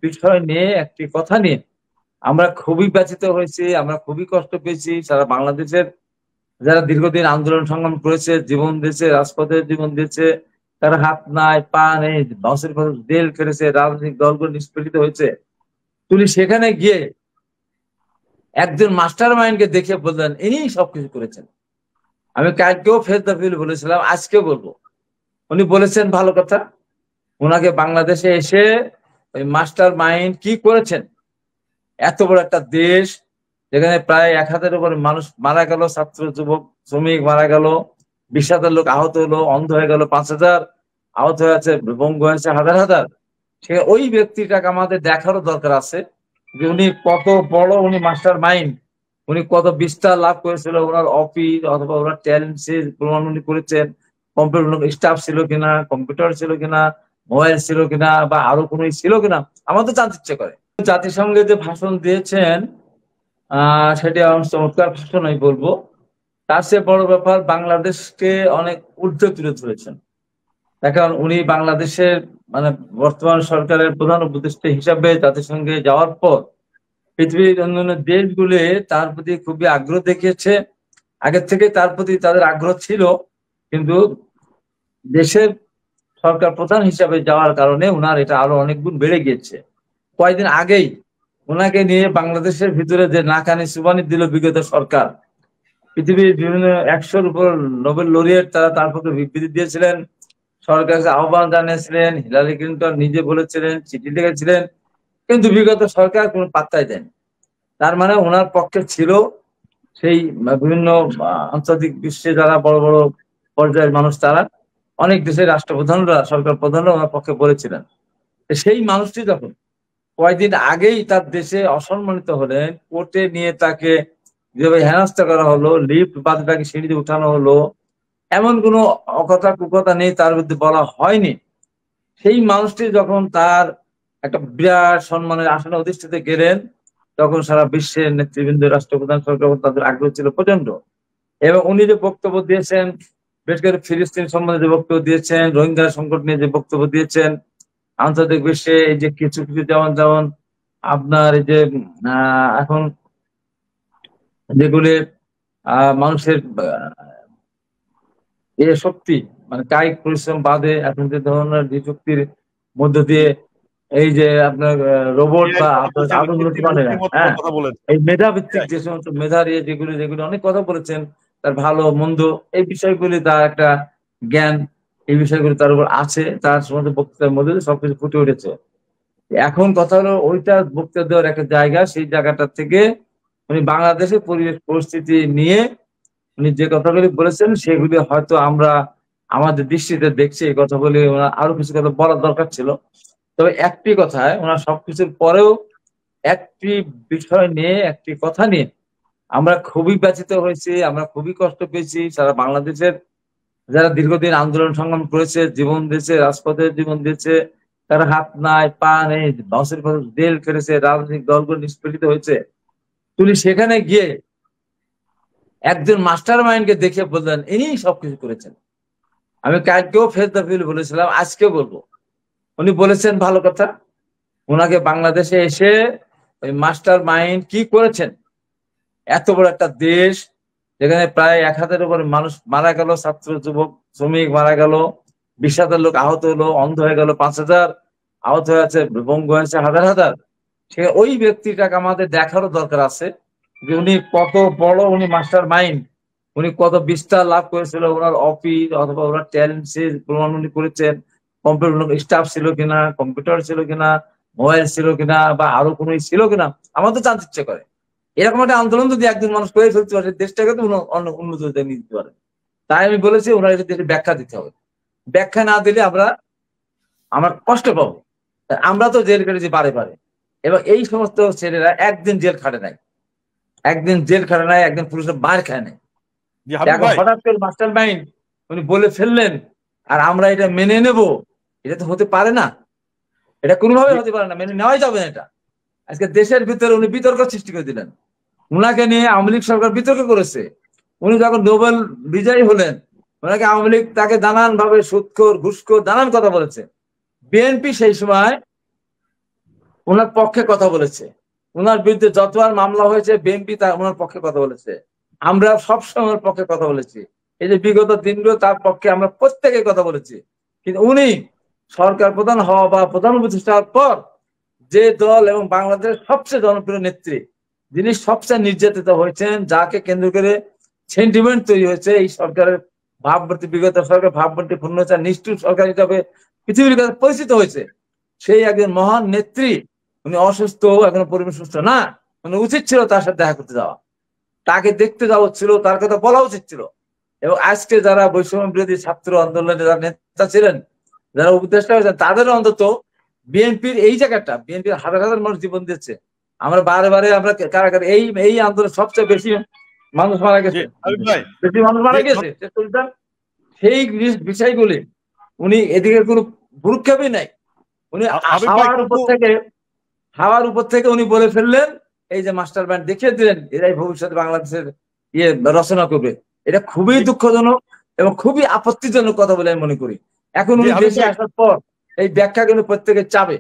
বিষয় নিয়ে একটি কথা নিয়ে আমরা খুবই ব্যথিত হয়েছি, আমরা খুবই কষ্ট পেয়েছি। সারা বাংলাদেশের যারা দীর্ঘদিন আন্দোলন সংগ্রাম করেছে, জীবন দিয়েছে, রাজপথে জীবন দিয়েছে, তারা হাত নাই পা নেই, বাউসের পর জেল খেটেছে, রাজনৈতিক দলগুলো নিষ্পেষিত হয়েছে। তিনি সেখানে গিয়ে একজন মাস্টার মাইন্ডকে দেখে বললেন ইনি সবকিছু করেছেন। আমি কালকেও ফেস দ্য ফিল বলেছিলাম, আজকেও বলবো। উনি বলেছেন ভালো কথা, ওনাকে বাংলাদেশে এসে ওই মাস্টার মাইন্ড কি করেছেন। এত বড় একটা দেশ যেখানে প্রায় 1000-এর উপরে মানুষ মারা গেল, ছাত্র যুবক শ্রমিক মারা গেল, 20,000 লোক আহত হলো, অন্ধ হয়ে গেল 5,000, আহত হয়েছে, পঙ্গু হয়েছে হাজার হাজার। সে ওই ব্যক্তিটাকে আমাদের দেখারও দরকার আছে যে উনি কত বড়, উনি মাস্টার মাইন্ড, উনি কত বিস্তার লাভ করেছিল, ওনার অফিস অথবা ওনার ট্যালেন্ট প্রমাণ উনি করেছেন। কম্পিউটার স্টাফ ছিল কিনা, কম্পিউটার ছিল কিনা, মোবাইল ছিল কিনা, বা আরো কোনো ছিল কিনা, আমার তো জানতে ইচ্ছে করে। জাতিসংঘে যে ভাষণ দিয়েছেন সেটি আমার চমৎকার ভাষণ আমি বলবো। তার চেয়ে বড় ব্যাপার, বাংলাদেশকে অনেক ঊর্ধ্বে তুলে ধরেছেন। এখন উনি বাংলাদেশের মানে বর্তমান সরকারের প্রধান উপদেষ্টা হিসাবে জাতিসংঘে যাওয়ার পর পৃথিবীর অন্যান্য দেশগুলি তার প্রতি খুবই আগ্রহ দেখিয়েছে। আগের থেকে তার প্রতি তাদের আগ্রহ ছিল, কিন্তু দেশের সরকার প্রধান হিসাবে যাওয়ার কারণে ওনার এটা আরো অনেক গুণ বেড়ে গিয়েছে। কয়েকদিন আগেই ওনাকে নিয়ে বাংলাদেশের ভিতরে যে নাকানি সুবানি দিল বিগত সরকার, পৃথিবীর বিভিন্ন 100-র উপর নোবেল লরিয়েট তারা তার পক্ষে বিবৃতি দিয়েছিলেন, সরকারকে আহ্বান জানিয়েছিলেন, হিলারি ক্লিন্টন নিজে বলেছিলেন, চিঠি লিখেছিলেন, কিন্তু বিগত সরকার কোনো পাত্তাই দেন। তার মানে ওনার পক্ষে ছিল সেই বিভিন্ন আন্তর্জাতিক বিশ্বে যারা বড় বড় পর্যায়ের মানুষ, তারা অনেক দেশের রাষ্ট্রপ্রধানরা, সরকার প্রধানরা ওনার পক্ষে বলেছিলেন। সেই মানুষটি যখন কয়েকদিন আগেই তার দেশে অসম্মানিত হলেন, কোর্টে নিয়ে তাকে যেভাবে হেনস্থা করা হলো, লিফট বাদে তাকে সিঁড়িতে উঠানো হলো, এমন কোনো অকথা কুকথা নেই তার বিরুদ্ধে বলা হয়নি। সেই মানুষটি যখন তার একটা বিরাট সম্মানের আসনে অধিষ্ঠিত গেলেন, তখন সারা বিশ্বের নেতৃবৃন্দ, রাষ্ট্রপ্রধান, সরকার তাদের আগ্রহ ছিল প্রচন্ড। এবং উনি যে বক্তব্য দিয়েছেন, বিশেষ করে ফিলিস্তিন সম্বন্ধে যে বক্তব্য দিয়েছেন, রোহিঙ্গা সংকট নিয়ে যে বক্তব্য দিয়েছেন, আন্তর্জাতিক বিশ্বে এই যে কিছু কিছু যেমন যেমন আপনার এই যে এখন যেগুলি মানুষের এ শক্তি মানে কায়িক পরিশ্রম বাদে এখন যে ধরনের যে শক্তির মধ্য দিয়ে এই যে আপনার রোবট বা আপনার আধুনিক মানে হ্যাঁ, এই মেধা ভিত্তিক যে সমস্ত মেধার যেগুলি যেগুলি অনেক কথা বলেছেন, তার ভালো মন্দ এই বিষয়গুলি, তার একটা জ্ঞান এই বিষয়গুলি তার উপর আছে, তার সমস্ত বক্তৃতার মধ্যে সবকিছু ফুটে উঠেছে। এখন কথা হলো ওইটা বক্তৃতা দেওয়ার একটা জায়গা, সেই জায়গাটা থেকে উনি বাংলাদেশের পরিবেশ পরিস্থিতি নিয়ে উনি যে কথাগুলি বলেছেন সেগুলি হয়তো আমরা আমাদের দৃষ্টিতে দেখছি, এই কথাগুলি ওনার আরো কিছু কথা বলার দরকার ছিল। তবে একটি কথায় ওনার সবকিছুর পরেও একটি বিষয় নিয়ে, একটি কথা নিয়ে আমরা খুবই ব্যথিত হয়েছি, আমরা খুবই কষ্ট পেয়েছি। সারা বাংলাদেশের যারা দীর্ঘদিন আন্দোলন সংগ্রাম করেছে, জীবন দিয়েছে, রাজপথে জীবন দিয়েছে, তারা হাত নাই পা নেই, বাউসের পর জেল খেটেছে, রাজনৈতিক দলগুলো নিষ্পেষিত হয়েছে। তিনি সেখানে গিয়ে একজন মাস্টার মাইন্ডকে দেখে বললেন ইনি সবকিছু করেছেন। আমি কালকেও ফেস দ্য ফিল বলেছিলাম, আজকেও বলবো। উনি বলেছেন ভালো কথা, ওনাকে বাংলাদেশে এসে ওই মাস্টার মাইন্ড কি করেছেন। এত বড় একটা দেশ যেখানে প্রায় 1000-এর উপরে মানুষ মারা গেল, ছাত্র যুবক শ্রমিক মারা গেল, 20,000 লোক আহত হলো, অন্ধ হয়ে গেল 5,000, আহত হয়েছে, পঙ্গু হয়েছে হাজার হাজার। সে ওই ব্যক্তিটাকে আমাদের দেখারও দরকার আছে যে উনি কত বড়, উনি মাস্টার মাইন্ড, উনি কত বিস্তার লাভ করেছিল, ওনার অফিস অথবা ওনার ট্যালেন্ট প্রমাণ উনি করেছেন। কম্পিউটার স্টাফ ছিল কিনা, কম্পিউটার ছিল কিনা, মোবাইল ছিল কিনা, বা আরো কোনো ছিল কিনা, আমার তো জানতে ইচ্ছে করে। এরকম একটা আন্দোলন যদি একজন মানুষ করে ফেলতে পারে, দেশটাকে তো উন্নত নিয়ে দিতে পারে। তাই আমি বলেছি ওনার এটা দেশে ব্যাখ্যা দিতে হবে। ব্যাখ্যা না দিলে আমরা কষ্ট পাবো। আমরা তো জেল কেটেছি বারে বারে, এবং এই সমস্ত ছেলেরা একদিন জেল খাটে নাই, একদিন পুলিশের মার খায় নাই। এখন হঠাৎ করে মাস্টার মাইন্ড উনি বলে ফেললেন আর আমরা এটা মেনে নেব, এটা তো হতে পারে না, এটা কোনোভাবে হতে পারে না, মেনে নেওয়াই যাবে না এটা। আজকে দেশের ভিতরে উনি বিতর্ক সৃষ্টি করে দিলেন। উনাকে নিয়ে আওয়ামী লীগ সরকার বিতর্ক করেছে। উনি যখন নোবেল বিজয়ী হলেন, ওনাকে আওয়ামী লীগ তাকে নানান ভাবে সুদখোর ঘুষখোর নানান কথা বলেছে। বিএনপি সেই সময় ওনার পক্ষে কথা বলেছে, ওনার বিরুদ্ধে যতবার মামলা হয়েছে বিএনপি তার ওনার পক্ষে কথা বলেছে, আমরা সবসময় ওনার পক্ষে কথা বলেছি। এই যে বিগত দিনগুলো তার পক্ষে আমরা প্রত্যেকে কথা বলেছি। কিন্তু উনি সরকার প্রধান হওয়া বা প্রধান উপদেষ্টা হওয়ার পর যে দল এবং বাংলাদেশের সবচেয়ে জনপ্রিয় নেত্রী, যিনি সবচেয়ে নির্যাতিত হয়েছেন, যাকে কেন্দ্র করে সেন্টিমেন্ট তৈরি হয়েছে এই সরকারের ভাবমূর্তি, বিগত সরকার ভাবমূর্তি পূর্ণচার নিষ্ঠুর সরকার হিসাবে পৃথিবীর কাছে পরিচিত হয়েছে, সেই একজন মহান নেত্রী উনি অসুস্থ, এখনো পরিবেশ সুস্থ না, মানে উচিত ছিল তার সাথে দেখা করতে যাওয়া, তাকে দেখতে যাওয়া ছিল, তার কথা বলা উচিত ছিল। এবং আজকে যারা বৈষম্য বিরোধী ছাত্র আন্দোলনের যারা নেতা ছিলেন, যারা উপদেষ্টা হয়েছেন, তাদের অন্তত বিএনপির এই জায়গাটা, বিএনপির হাজার হাজার মানুষ জীবন দিচ্ছে, আমরা বারে বারে আমরা কারাগারে এই এই আন্দোলন সবচেয়ে বেশি মানুষ মারা গেছে, বেশি মানুষ মারা গেছে, সেই বিষয়গুলি উনি এদিকে কোনো ভ্রুক্ষেপই নাই। উনি হাওয়ার উপর থেকে উনি বলে ফেললেন, এই যে মাস্টার ব্যান্ড দেখিয়ে দিলেন, এরাই ভবিষ্যতে বাংলাদেশের ইয়ে রচনা করবে। এটা খুবই দুঃখজনক এবং খুবই আপত্তিজনক কথা বলে আমি মনে করি। এখন উনি দেশে আসার পর এই ব্যাখ্যা কিন্তু প্রত্যেকে চাবে।